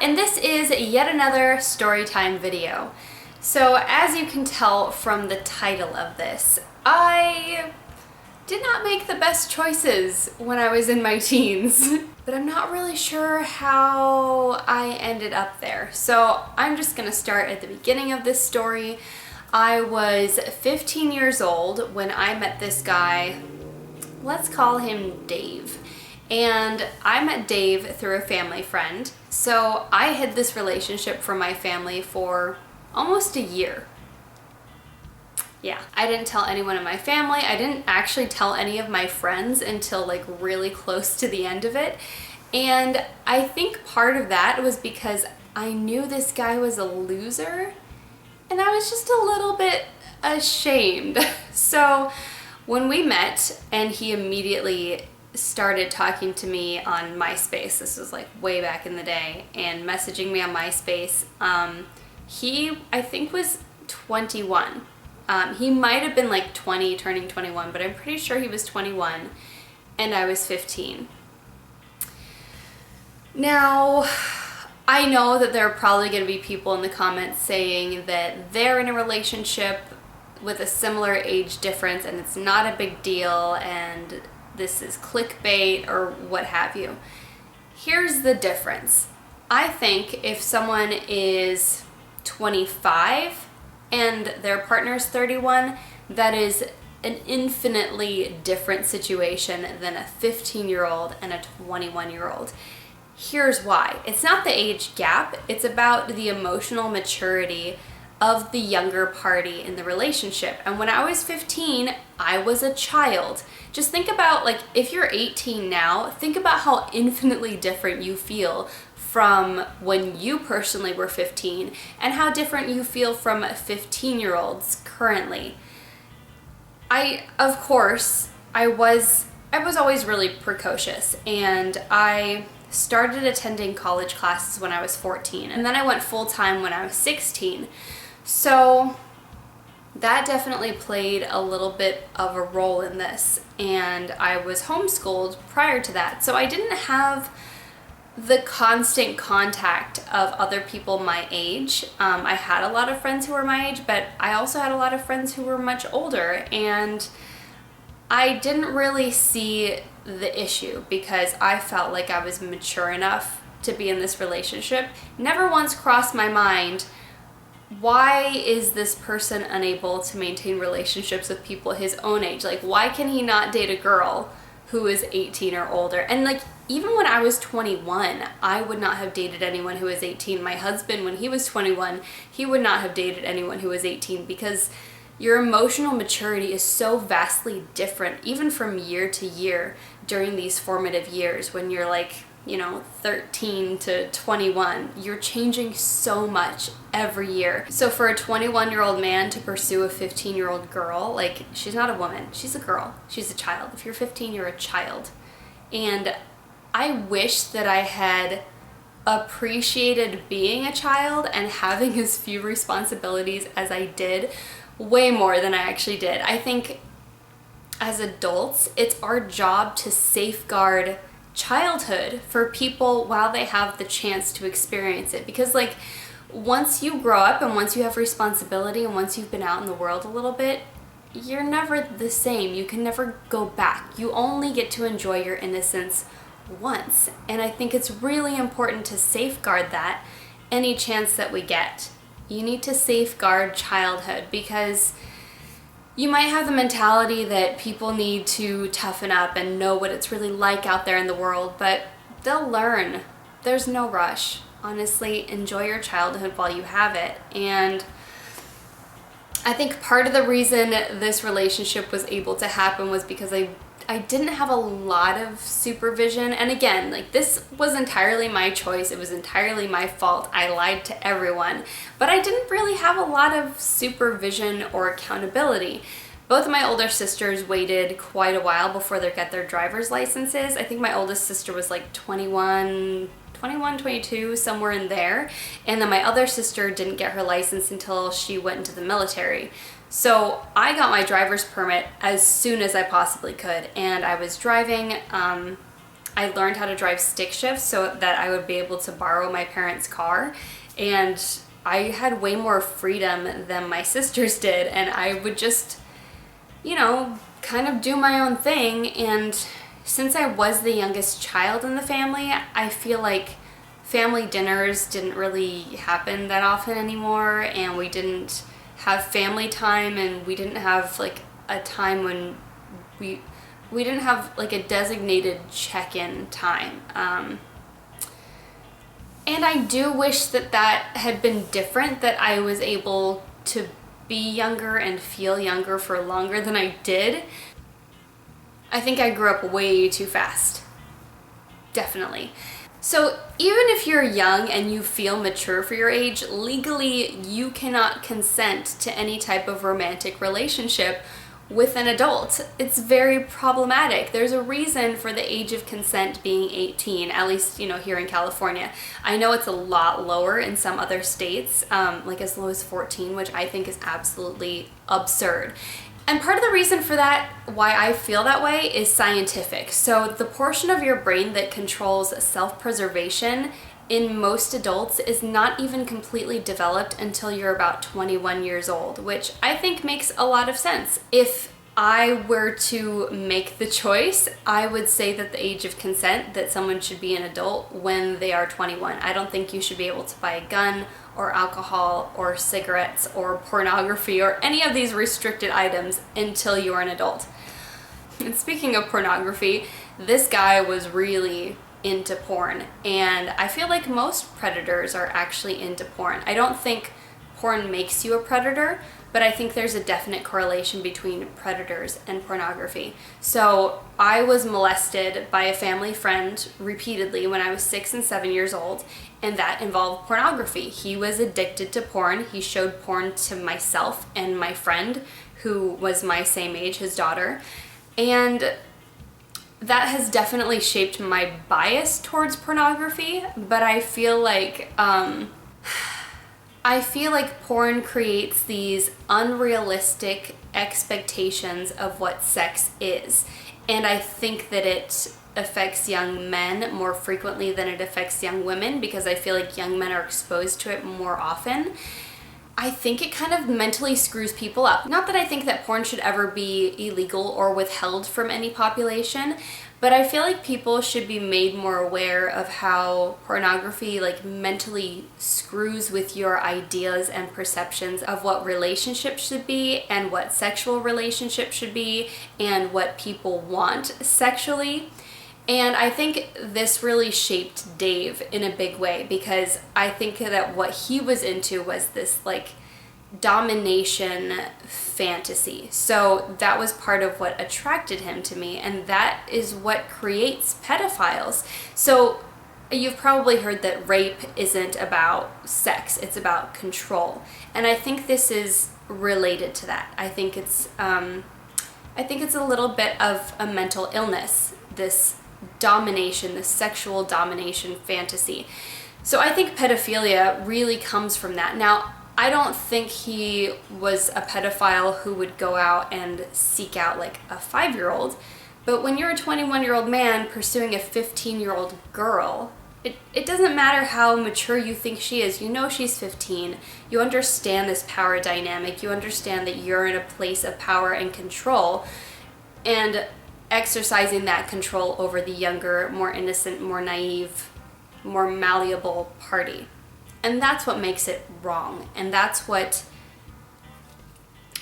and this is yet another storytime video. So as you can tell from the title of this, I did not make the best choices when I was in my teens, but I'm not really sure how I ended up there. So I'm just gonna start at the beginning of this story. I was 15 years old when I met this guy. Let's call him Dave. And I met Dave through a family friend. So I hid this relationship from my family for almost a year. Yeah, I didn't tell anyone in my family. I didn't actually tell any of my friends until like really close to the end of it. And I think part of that was because I knew this guy was a loser and I was just a little bit ashamed. So when we met and he immediately started talking to me on MySpace, this was like way back in the day, and messaging me on MySpace, he, I think, was 21. He might have been like 20, turning 21, but I'm pretty sure he was 21 and I was 15. Now, I know that there are probably going to be people in the comments saying that they're in a relationship with a similar age difference and it's not a big deal and this is clickbait or what have you. Here's the difference. I think if someone is 25 and their partner's 31, that is an infinitely different situation than a 15-year-old and a 21-year-old. Here's why. It's not the age gap, it's about the emotional maturity of the younger party in the relationship. And when I was 15, I was a child. Just think about, like, if you're 18 now, think about how infinitely different you feel from when you personally were 15 and how different you feel from 15-year-olds currently. Of course, I was always really precocious, and I started attending college classes when I was 14, and then I went full-time when I was 16. So that definitely played a little bit of a role in this, and I was homeschooled prior to that, so I didn't have the constant contact of other people my age. I had a lot of friends who were my age, but I also had a lot of friends who were much older, and I didn't really see the issue because I felt like I was mature enough to be in this relationship. Never once crossed my mind, why is this person unable to maintain relationships with people his own age? Like, why can he not date a girl who is 18 or older? And like, even when I was 21, I would not have dated anyone who was 18. My husband, when he was 21, he would not have dated anyone who was 18 because your emotional maturity is so vastly different, even from year to year during these formative years when you're like, 13 to 21, you're changing so much every year. So for a 21-year-old man to pursue a 15-year-old girl, like, she's not a woman, she's a girl, she's a child. If you're 15, you're a child. And I wish that I had appreciated being a child and having as few responsibilities as I did, way more than I actually did. I think as adults, it's our job to safeguard childhood for people while they have the chance to experience it, because like, once you grow up and once you have responsibility and once you've been out in the world a little bit, you're never the same. You can never go back. You only get to enjoy your innocence once, and I think it's really important to safeguard that any chance that we get. You need to safeguard childhood because you might have the mentality that people need to toughen up and know what it's really like out there in the world, but they'll learn. There's no rush. Honestly, enjoy your childhood while you have it. And I think part of the reason this relationship was able to happen was because I didn't have a lot of supervision. And again, like, this was entirely my choice. It was entirely my fault. I lied to everyone. But I didn't really have a lot of supervision or accountability. Both of my older sisters waited quite a while before they got their driver's licenses. I think my oldest sister was like 21, 22, somewhere in there. And then my other sister didn't get her license until she went into the military. So I got my driver's permit as soon as I possibly could, and I was driving I learned how to drive stick shift so that I would be able to borrow my parents' car, and I had way more freedom than my sisters did, and I would just, kind of do my own thing. And since I was the youngest child in the family, I feel like family dinners didn't really happen that often anymore, and we didn't have family time, and we didn't have like a time when we didn't have like a designated check-in time. And I do wish that had been different, that I was able to be younger and feel younger for longer than I did. I think I grew up way too fast. Definitely. So even if you're young and you feel mature for your age, legally you cannot consent to any type of romantic relationship with an adult. It's very problematic. There's a reason for the age of consent being 18, at least, here in California. I know it's a lot lower in some other states, like as low as 14, which I think is absolutely absurd. And part of the reason for that, why I feel that way, is scientific. So the portion of your brain that controls self-preservation in most adults is not even completely developed until you're about 21 years old, which I think makes a lot of sense. If I were to make the choice, I would say that the age of consent, that someone should be an adult when they are 21. I don't think you should be able to buy a gun or alcohol or cigarettes or pornography or any of these restricted items until you are an adult. And speaking of pornography, this guy was really into porn, and I feel like most predators are actually into porn. I don't think porn makes you a predator, but I think there's a definite correlation between predators and pornography. So I was molested by a family friend repeatedly when I was 6 and 7 years old, and that involved pornography. He was addicted to porn. He showed porn to myself and my friend, who was my same age, his daughter, and that has definitely shaped my bias towards pornography. But I feel like porn creates these unrealistic expectations of what sex is, and I think that it affects young men more frequently than it affects young women, because I feel like young men are exposed to it more often. I think it kind of mentally screws people up. Not that I think that porn should ever be illegal or withheld from any population, but I feel like people should be made more aware of how pornography mentally screws with your ideas and perceptions of what relationships should be and what sexual relationships should be and what people want sexually. And I think this really shaped Dave in a big way, because I think that what he was into was this domination fantasy. So that was part of what attracted him to me, and that is what creates pedophiles. So you've probably heard that rape isn't about sex, it's about control. And I think this is related to that. I think it's a little bit of a mental illness, this domination, this sexual domination fantasy. So I think pedophilia really comes from that. Now, I don't think he was a pedophile who would go out and seek out a 5-year-old, but when you're a 21-year-old man pursuing a 15-year-old girl, it doesn't matter how mature you think she is. You know she's 15. You understand this power dynamic. You understand that you're in a place of power and control, and exercising that control over the younger, more innocent, more naive, more malleable party. And that's what makes it wrong. And that's why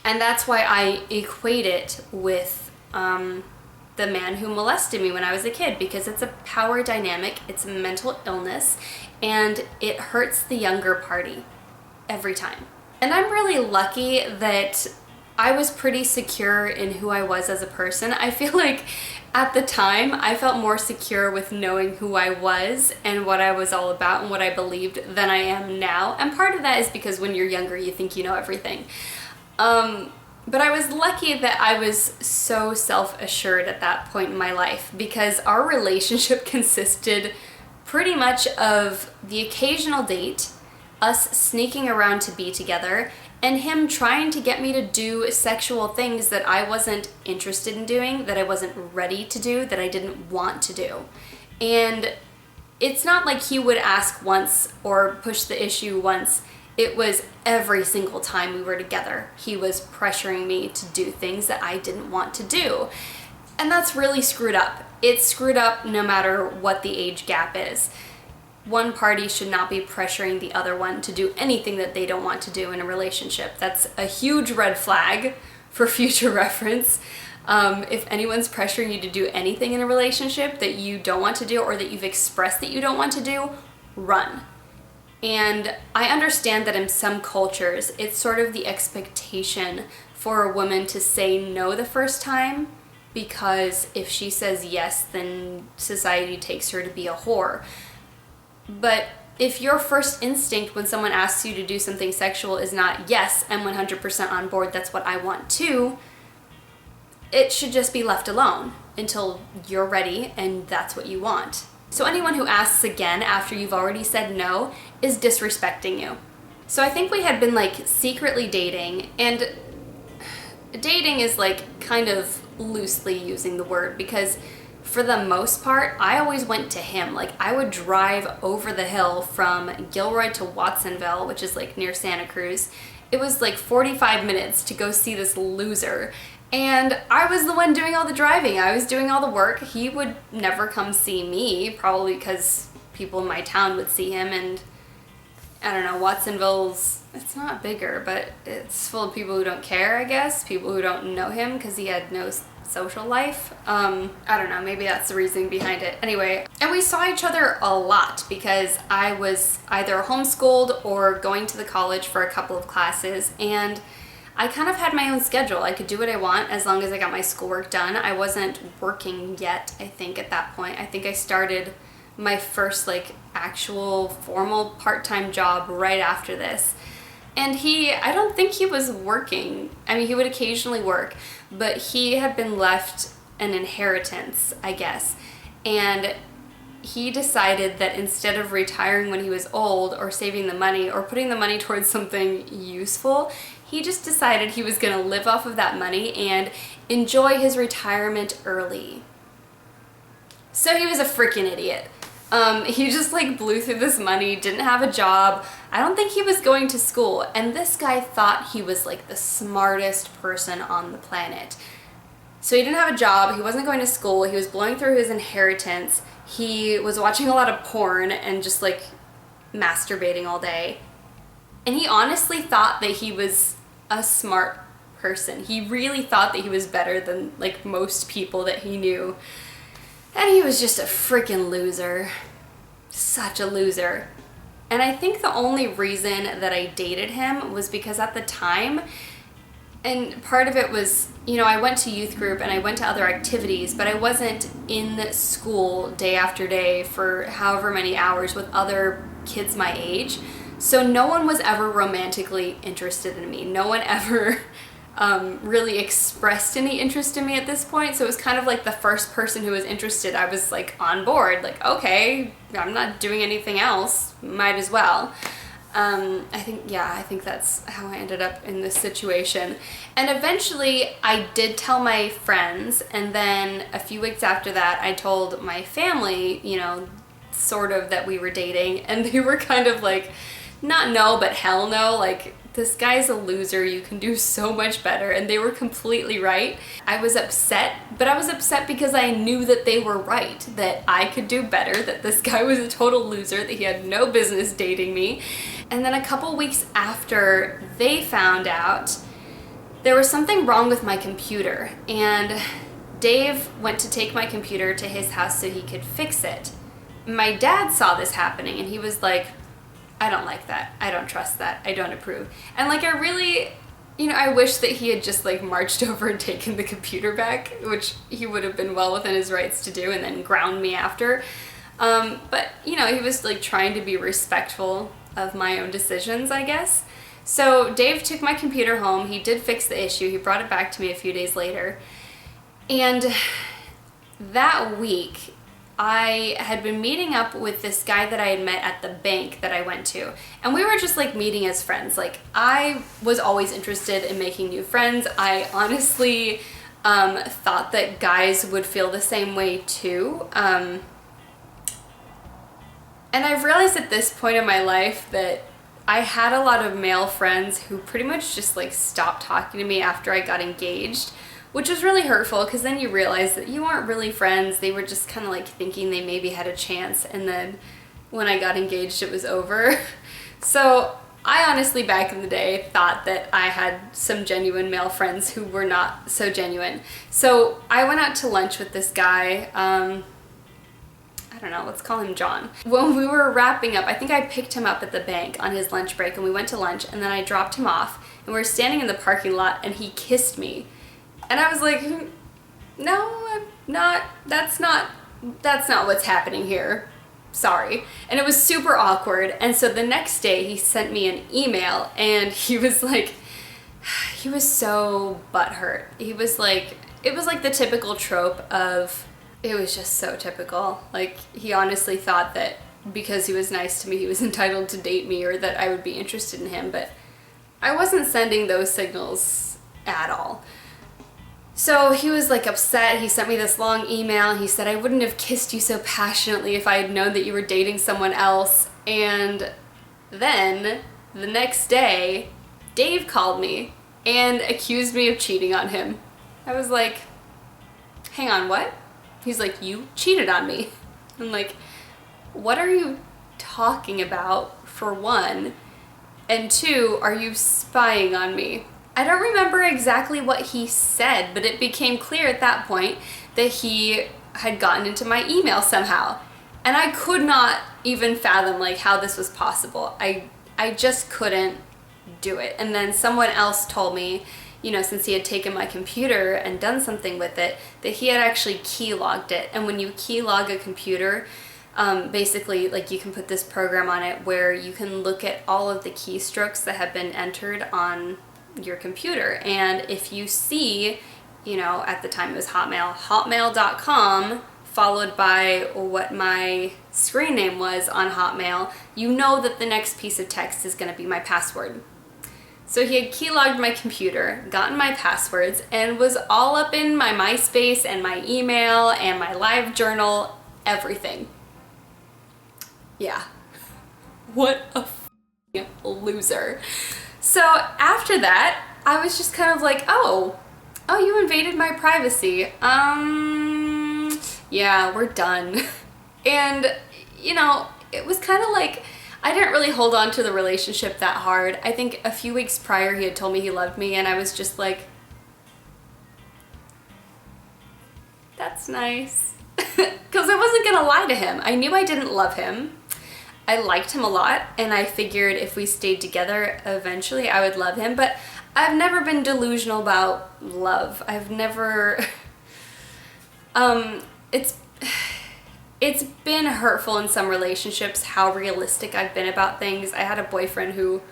I equate it with the man who molested me when I was a kid, because it's a power dynamic, it's a mental illness, and it hurts the younger party every time. And I'm really lucky that I was pretty secure in who I was as a person. I feel like at the time I felt more secure with knowing who I was and what I was all about and what I believed than I am now. And part of that is because when you're younger you think you know everything. But I was lucky that I was so self-assured at that point in my life, because our relationship consisted pretty much of the occasional date, us sneaking around to be together, and him trying to get me to do sexual things that I wasn't interested in doing, that I wasn't ready to do, that I didn't want to do. And it's not like he would ask once or push the issue once. It was every single time we were together. He was pressuring me to do things that I didn't want to do. And that's really screwed up. It's screwed up no matter what the age gap is. One party should not be pressuring the other one to do anything that they don't want to do in a relationship. That's a huge red flag for future reference. If anyone's pressuring you to do anything in a relationship that you don't want to do or that you've expressed that you don't want to do, run. And I understand that in some cultures, it's sort of the expectation for a woman to say no the first time, because if she says yes, then society takes her to be a whore. But if your first instinct when someone asks you to do something sexual is not, yes, I'm 100% on board, that's what I want too, it should just be left alone until you're ready and that's what you want. So anyone who asks again after you've already said no is disrespecting you. So I think we had been like secretly dating, and dating is like kind of loosely using the word, because for the most part, I always went to him. Like, I would drive over the hill from Gilroy to Watsonville, which is like near Santa Cruz. It was like 45 minutes to go see this loser. And I was the one doing all the driving. I was doing all the work. He would never come see me, probably because people in my town would see him. And I don't know, Watsonville's, it's not bigger, but it's full of people who don't care, I guess. People who don't know him because he had no social life. I don't know, maybe that's the reasoning behind it. Anyway, and we saw each other a lot because I was either homeschooled or going to the college for a couple of classes, and I kind of had my own schedule. I could do what I want as long as I got my schoolwork done. I wasn't working yet, I think, at that point. I think I started my first like actual formal part-time job right after this. And I don't think he was working. I mean, he would occasionally work, but he had been left an inheritance, I guess. And he decided that instead of retiring when he was old or saving the money or putting the money towards something useful, he just decided he was going to live off of that money and enjoy his retirement early. So he was a freaking idiot. He just like blew through this money, didn't have a job. I don't think he was going to school. And this guy thought he was like the smartest person on the planet. So he didn't have a job, he wasn't going to school, he was blowing through his inheritance, he was watching a lot of porn and just like masturbating all day. And he honestly thought that he was a smart person. He really thought that he was better than like most people that he knew. And he was just a freaking loser. Such a loser. And I think the only reason that I dated him was because at the time, and part of it was, you know, I went to youth group and I went to other activities, but I wasn't in school day after day for however many hours with other kids my age. So no one was ever romantically interested in me. No one ever really expressed any interest in me at this point. So it was kind of like the first person who was interested. I was like on board, like, okay, I'm not doing anything else, might as well. I think that's how I ended up in this situation. And eventually I did tell my friends, and then a few weeks after that I told my family, you know, sort of that we were dating, and they were kind of like, not no, but hell no, like, this guy's a loser, you can do so much better. And they were completely right. I was upset, but I was upset because I knew that they were right, that I could do better, that this guy was a total loser, that he had no business dating me. And then a couple weeks after they found out, there was something wrong with my computer, and Dave went to take my computer to his house so he could fix it. My dad saw this happening and he was like, I don't like that. I don't trust that. I don't approve. And like, I really, you know, I wish that he had just like marched over and taken the computer back, which he would have been well within his rights to do, and then ground me after. But, you know, he was like trying to be respectful of my own decisions, I guess. So Dave took my computer home. He did fix the issue. He brought it back to me a few days later. And that week, I had been meeting up with this guy that I had met at the bank that I went to. And we were just like meeting as friends. Like, I was always interested in making new friends. I honestly thought that guys would feel the same way too. And I've realized at this point in my life that I had a lot of male friends who pretty much just like stopped talking to me after I got engaged, which was really hurtful because then you realize that you aren't really friends. They were just kind of like thinking they maybe had a chance, and then when I got engaged it was over. So I honestly back in the day thought that I had some genuine male friends who were not so genuine. So I went out to lunch with this guy, I don't know, let's call him John. When we were wrapping up, I think I picked him up at the bank on his lunch break and we went to lunch, and then I dropped him off and we were standing in the parking lot and he kissed me. And I was like, no, I'm not, that's not what's happening here. Sorry. And it was super awkward. And so the next day he sent me an email and he was like, he was so butthurt. He was like, it was like the typical trope of, it was just so typical. Like, he honestly thought that because he was nice to me, he was entitled to date me or that I would be interested in him, but I wasn't sending those signals at all. So he was like upset. He sent me this long email. He said, I wouldn't have kissed you so passionately if I had known that you were dating someone else. And then the next day, Dave called me and accused me of cheating on him. I was like, hang on, what? He's like, you cheated on me. I'm like, what are you talking about, for one? And two, are you spying on me? I don't remember exactly what he said, but it became clear at that point that he had gotten into my email somehow. And I could not even fathom like how this was possible. I just couldn't do it. And then someone else told me, you know, since he had taken my computer and done something with it, that he had actually keylogged it. And when you keylog a computer, basically like you can put this program on it where you can look at all of the keystrokes that have been entered on your computer. And if you see, you know, at the time it was hotmail.com followed by what my screen name was on Hotmail, you know that the next piece of text is going to be my password. So he had keylogged my computer, gotten my passwords, and was all up in my MySpace and my email and my live journal, everything. Yeah. What a f***ing loser. So after that, I was just kind of like, oh, you invaded my privacy. Yeah, we're done. And, you know, it was kind of like, I didn't really hold on to the relationship that hard. I think a few weeks prior he had told me he loved me, and I was just like, that's nice. Because I wasn't gonna lie to him. I knew I didn't love him. I liked him a lot, and I figured if we stayed together, eventually I would love him, but I've never been delusional about love. I've never, it's been hurtful in some relationships how realistic I've been about things. I had a boyfriend who,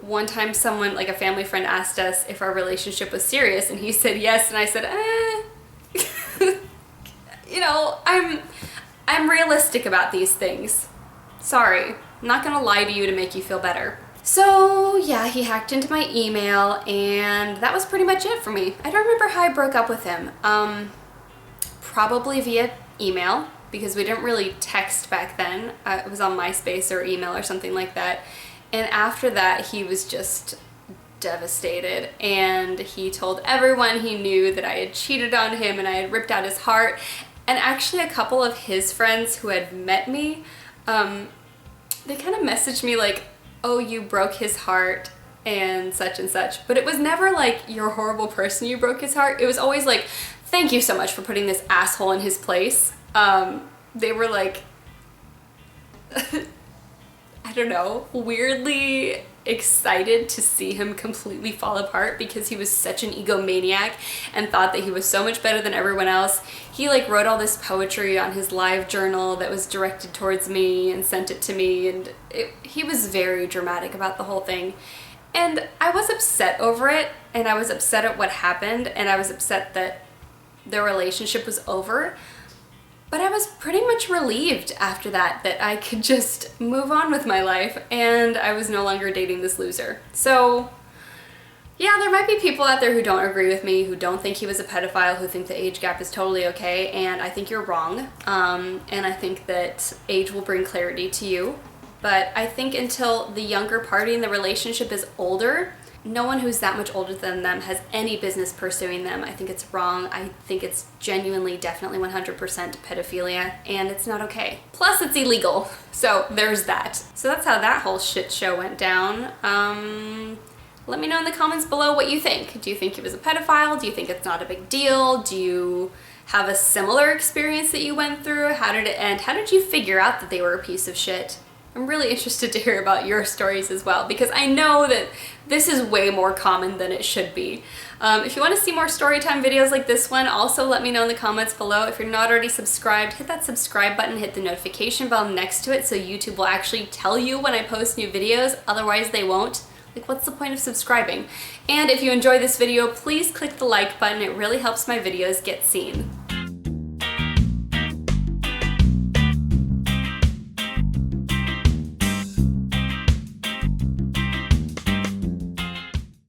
one time someone, like a family friend, asked us if our relationship was serious, and he said yes, and I said, you know, I'm realistic about these things. Sorry, I'm not gonna lie to you to make you feel better. So yeah, he hacked into my email, and that was pretty much it for me. I don't remember how I broke up with him. Probably via email, because we didn't really text back then. It was on MySpace or email or something like that. And after that, he was just devastated, and he told everyone he knew that I had cheated on him and I had ripped out his heart. And actually a couple of his friends who had met me, they kind of messaged me like, oh, you broke his heart and such, but it was never like, you're a horrible person, you broke his heart. It was always like, thank you so much for putting this asshole in his place. They were like, I don't know, weirdly excited to see him completely fall apart because he was such an egomaniac and thought that he was so much better than everyone else. He like wrote all this poetry on his live journal that was directed towards me and sent it to me, and he was very dramatic about the whole thing. And I was upset over it, and I was upset at what happened, and I was upset that the relationship was over. But I was pretty much relieved after that I could just move on with my life, and I was no longer dating this loser. So Yeah, there might be people out there who don't agree with me, who don't think he was a pedophile, who think the age gap is totally okay, and I think you're wrong. And I think that age will bring clarity to you. But I think until the younger party in the relationship is older, no one who's that much older than them has any business pursuing them. I think it's wrong. I think it's genuinely, definitely 100% pedophilia, and it's not okay. Plus, it's illegal. So there's that. So that's how that whole shit show went down. Let me know in the comments below what you think. Do you think he was a pedophile? Do you think it's not a big deal? Do you have a similar experience that you went through? How did it end? How did you figure out that they were a piece of shit? I'm really interested to hear about your stories as well, because I know that this is way more common than it should be. If you want to see more storytime videos like this one, also let me know in the comments below. If you're not already subscribed, hit that subscribe button, hit the notification bell next to it so YouTube will actually tell you when I post new videos, otherwise they won't. Like, what's the point of subscribing? And if you enjoy this video, please click the like button. It really helps my videos get seen.